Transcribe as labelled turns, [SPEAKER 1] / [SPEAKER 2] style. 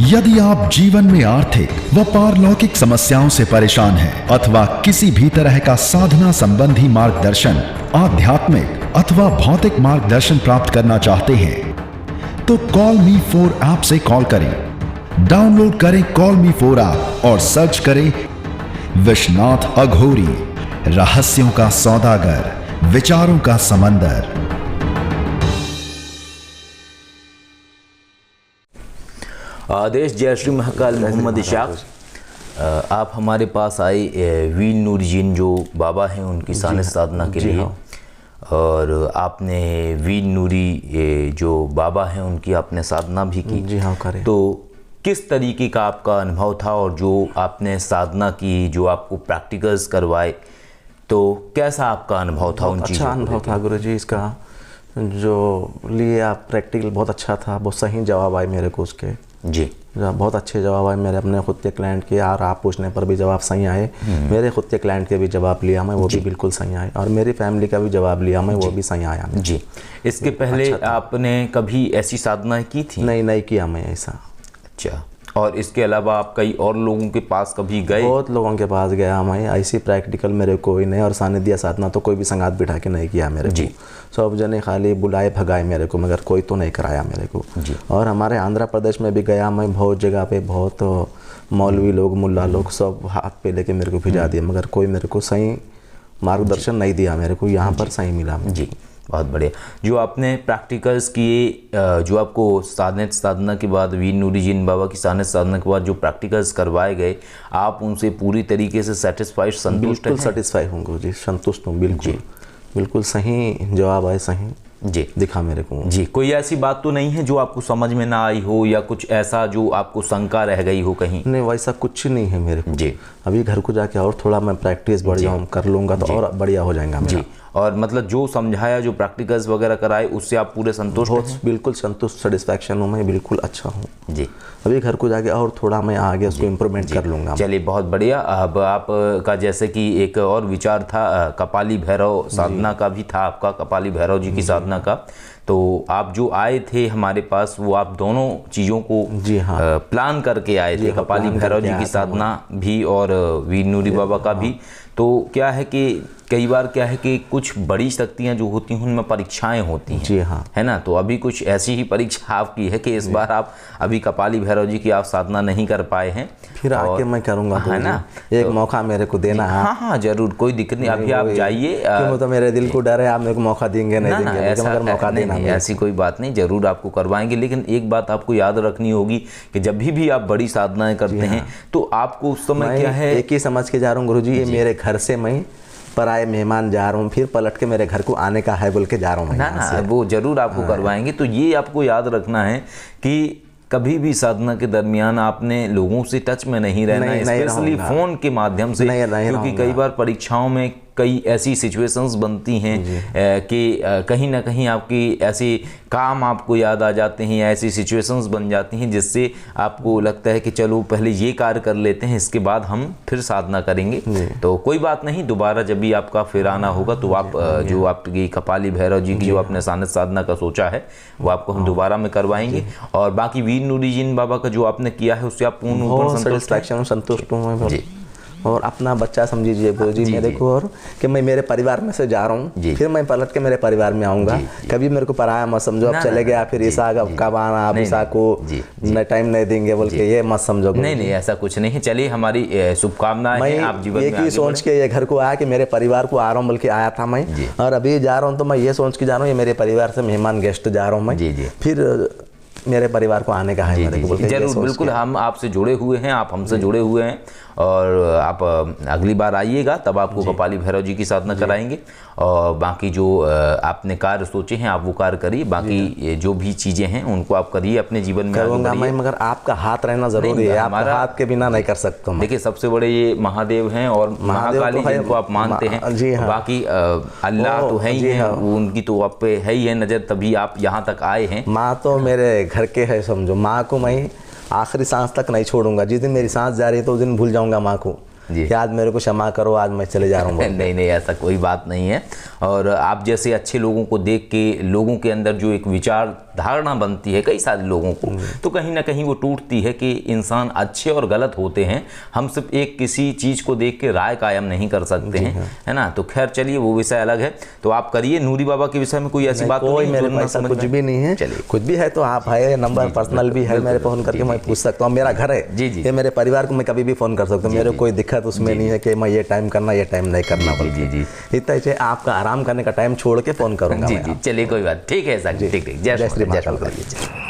[SPEAKER 1] यदि आप जीवन में आर्थिक व पारलौकिक समस्याओं से परेशान हैं अथवा किसी भी तरह का साधना संबंधी मार्गदर्शन, आध्यात्मिक अथवा भौतिक मार्गदर्शन प्राप्त करना चाहते हैं तो कॉल मी 4 ऐप से कॉल करें। डाउनलोड करें कॉल मी 4 ऐप और सर्च करें विश्वनाथ अघोरी, रहस्यों का सौदागर, विचारों का समंदर।
[SPEAKER 2] आदेश जय श्री महाकाल मोहम्मद इशाक, आप हमारे पास आए वीर नूरजीन जो बाबा हैं उनकी सानिध्य साधना के लिए। और आपने वीर नूरी जो बाबा हैं उनकी आपने साधना भी की।
[SPEAKER 3] जी हाँ, करें।
[SPEAKER 2] तो किस तरीके का आपका अनुभव था और जो आपने साधना की, जो आपको प्रैक्टिकल्स करवाए, तो कैसा आपका अनुभव था उन चीज़ों?
[SPEAKER 3] अच्छा अनुभव था गुरुजी इसका, जो लिए आप प्रैक्टिकल बहुत अच्छा था, बहुत सही जवाब आए मेरे को उसके।
[SPEAKER 2] जी,
[SPEAKER 3] बहुत अच्छे जवाब आए मेरे अपने खुद के क्लाइंट के, और आप पूछने पर भी जवाब सही आए। मेरे खुद के क्लाइंट के भी जवाब लिया मैं, वो भी बिल्कुल सही आए, और मेरी फैमिली का भी जवाब लिया मैं, वो भी सही आया।
[SPEAKER 2] जी। इसके पहले आपने कभी ऐसी साधना की थी?
[SPEAKER 3] नहीं किया मैं ऐसा।
[SPEAKER 2] अच्छा। और इसके अलावा आप कई और लोगों के पास कभी गए?
[SPEAKER 3] बहुत लोगों के पास गया मैं, ऐसी प्रैक्टिकल मेरे कोई नहीं, और सानिध्य साधना तो कोई भी संगात बिठा के नहीं किया मेरे को। सब जने खाली बुलाए भगाए मेरे को, मगर कोई तो नहीं कराया मेरे को। और हमारे आंध्र प्रदेश में भी गया मैं, बहुत जगह पे बहुत मौलवी लोग, मुल्ला लोग सब हाथ पे लेके मेरे को भिजा दिया, मगर कोई मेरे को सही मार्गदर्शन नहीं दिया मेरे को। यहाँ पर सही मिला।
[SPEAKER 2] जी, बहुत बढ़िया। जो आपने प्रैक्टिकल्स किए, जो आपको सानिध्य साधना के बाद, वीर नूरजीन बाबा की सानिध्य साधना के बाद जो प्रैक्टिकल्स करवाए गए, आप उनसे पूरी तरीके से सेटिस्फाइड, संतुष्ट हैं?
[SPEAKER 3] बिल्कुल सेटिस्फाई हूँ जी, संतुष्ट हूँ बिल्कुल। बिल्कुल सही जवाब आए, सही
[SPEAKER 2] जी
[SPEAKER 3] दिखा मेरे को।
[SPEAKER 2] जी, कोई ऐसी बात तो नहीं है जो आपको समझ में ना आई हो, या कुछ ऐसा जो आपको शंका रह गई हो कहीं?
[SPEAKER 3] नहीं, वैसा कुछ नहीं है मेरे को
[SPEAKER 2] जी।
[SPEAKER 3] अभी घर को जाके और थोड़ा मैं प्रैक्टिस बढ़ जाऊँ, कर लूँगा तो और बढ़िया हो जाएगा मेरा।
[SPEAKER 2] जी। और मतलब जो समझाया, जो प्रैक्टिकल्स वगैरह कराए, उससे आप पूरे संतुष्ट हैं?
[SPEAKER 3] बिल्कुल संतुष्ट, सेटिस्फैक्शन हूँ मैं, बिल्कुल अच्छा हूँ
[SPEAKER 2] जी।
[SPEAKER 3] अभी घर को जाके और थोड़ा मैं आगे उसको इम्प्रूवमेंट कर लूँगा।
[SPEAKER 2] चलिए, बहुत बढ़िया। अब आपका जैसे कि एक और विचार था, कपाली भैरव साधना का भी था आपका, कपाली भैरव जी की साधना का। तो आप जो आए थे हमारे पास, वो आप दोनों चीज़ों को
[SPEAKER 3] जी हाँ
[SPEAKER 2] प्लान करके आए थे, कपाली भैरव जी की साधना भी और वीर नूरी बाबा का भी। तो क्या है कि कई बार क्या है कि कुछ बड़ी शक्तियां जो होती हैं उनमें परीक्षाएं होती हैं।
[SPEAKER 3] जी हाँ,
[SPEAKER 2] है ना। तो अभी कुछ ऐसी ही परीक्षा आपकी है कि इस बार आप अभी कपाली भैरव जी की आप साधना नहीं कर पाए हैं,
[SPEAKER 3] फिर आके मैं करूँगा,
[SPEAKER 2] है ना।
[SPEAKER 3] एक मौका मेरे को देना है।
[SPEAKER 2] हाँ, जरूर, कोई दिक्कत नहीं। अभी आप जाइए।
[SPEAKER 3] तो मेरे दिल को डर है, आप मेरे को मौका देंगे नहीं देंगे, मगर मौका देना।
[SPEAKER 2] ऐसी कोई बात नहीं, जरूर आपको करवाएंगे। लेकिन एक बात आपको याद रखनी होगी कि जब भी आप बड़ी साधनाएं करते हैं तो आपको उस समय क्या है,
[SPEAKER 3] एक ही समझ के जा रहा हूँ गुरुजी, ये मेरे घर से मैं पराए मेहमान जा रहा हूँ, फिर पलट के मेरे घर को आने का है बोल के जा रहा हूँ।
[SPEAKER 2] ना, वो जरूर आपको करवाएंगे। तो ये आपको याद रखना है कि कभी भी साधना के दरमियान आपने लोगों से टच में नहीं रहना, स्पेशली फोन के माध्यम से, क्योंकि कई बार परीक्षाओं में कई ऐसी सिचुएशंस बनती हैं कि कहीं ना कहीं आपकी ऐसे काम आपको याद आ जाते हैं, या ऐसी सिचुएशंस बन जाती हैं जिससे आपको लगता है कि चलो पहले ये कार्य कर लेते हैं, इसके बाद हम फिर साधना करेंगे। तो कोई बात नहीं, दोबारा जब भी आपका फिर आना होगा तो आप जो आपकी कपाली भैरव जी की जो आपने सानिध्य साधना का सोचा है वो आपको हम दोबारा में करवाएंगे। और बाकी वीर नूरजीन बाबा का जो आपने किया है उससे आप पूर्ण
[SPEAKER 3] संतुष्ट हूँ मैं। और अपना बच्चा समझिए गुरुजी मेरे को, और कि मैं मेरे परिवार में से जा रहा हूँ, फिर मैं पलट के मेरे परिवार में आऊँगा। कभी मेरे को पराया मत समझो, अब चले गया फिर ईसा कब आना, अब ईसा को टाइम नहीं देंगे बोल के ये मत समझो।
[SPEAKER 2] नहीं, ऐसा कुछ नहीं है। चलिए, हमारी शुभकामनाएं हैं आप जीवन में।
[SPEAKER 3] एक ही सोच के ये घर को आया कि मेरे परिवार को आ रहा हूँ बोल के आया था मैं, और अभी जा रहा हूँ तो मैं ये सोच के जा रहा हूँ ये मेरे परिवार से मेहमान गेस्ट जा रहा हूँ मैं, फिर मेरे परिवार को आने का है मेरे को।
[SPEAKER 2] जरूर, बिल्कुल, हम आपसे जुड़े हुए हैं, आप हमसे जुड़े हुए हैं, और आप अगली बार आइएगा तब आपको कपाली भैरव जी की साधना कराएंगे। और बाकी जो आपने कार्य सोचे हैं आप वो कार्य करिए, बाकी जो भी चीज़ें हैं उनको आप करिए अपने जीवन में।
[SPEAKER 3] करूँगा मैं, मगर आपका हाथ रहना जरूरी है, आपका हाथ के बिना नहीं कर सकता मैं।
[SPEAKER 2] देखिए, सबसे बड़े ये महादेव हैं और महाकाली जिनको आप मानते हैं।
[SPEAKER 3] जी हाँ।
[SPEAKER 2] बाकी अल्लाह तो है ही है, वो उनकी तो आप पे है ही है नज़र, तभी आप यहाँ तक आए हैं।
[SPEAKER 3] माँ तो मेरे घर के है समझो, माँ को मैं आखिरी सांस तक नहीं छोड़ूंगा। जिस दिन मेरी सांस जा रही है तो उस दिन भूल जाऊंगा माँ को, कि आज मेरे को क्षमा करो, आज मैं चले जा रहा हूँ।
[SPEAKER 2] नहीं नहीं, ऐसा कोई बात नहीं है। और आप जैसे अच्छे लोगों को देख के लोगों के अंदर जो एक विचार धारणा बनती है कई सारे लोगों को, तो कहीं ना कहीं वो टूटती है कि इंसान अच्छे और गलत होते हैं, हम सिर्फ एक किसी चीज़ को देख के राय कायम नहीं कर सकते हैं, है ना। तो खैर चलिए, वो विषय अलग है। तो आप करिए, नूरी बाबा के विषय में कोई ऐसी बात
[SPEAKER 3] कोई मेरे पास कुछ भी नहीं है।
[SPEAKER 2] चलिए,
[SPEAKER 3] कुछ भी है तो आप है, नंबर पर्सनल भी है, मेरे फ़ोन करके मैं पूछ सकता हूँ। मेरा घर है
[SPEAKER 2] जी जी,
[SPEAKER 3] ये मेरे परिवार को मैं कभी भी फ़ोन कर सकता हूँ, मेरे कोई दिक्कत उसमें नहीं है कि मैं ये टाइम करना ये टाइम नहीं करना।
[SPEAKER 2] जी जी,
[SPEAKER 3] इतना ही आपका आराम करने का टाइम छोड़ के फ़ोन करूँगा।
[SPEAKER 2] जी जी, चलिए कोई बात, ठीक है सर, ठीक ठीक। जय श्री
[SPEAKER 3] महाकाल।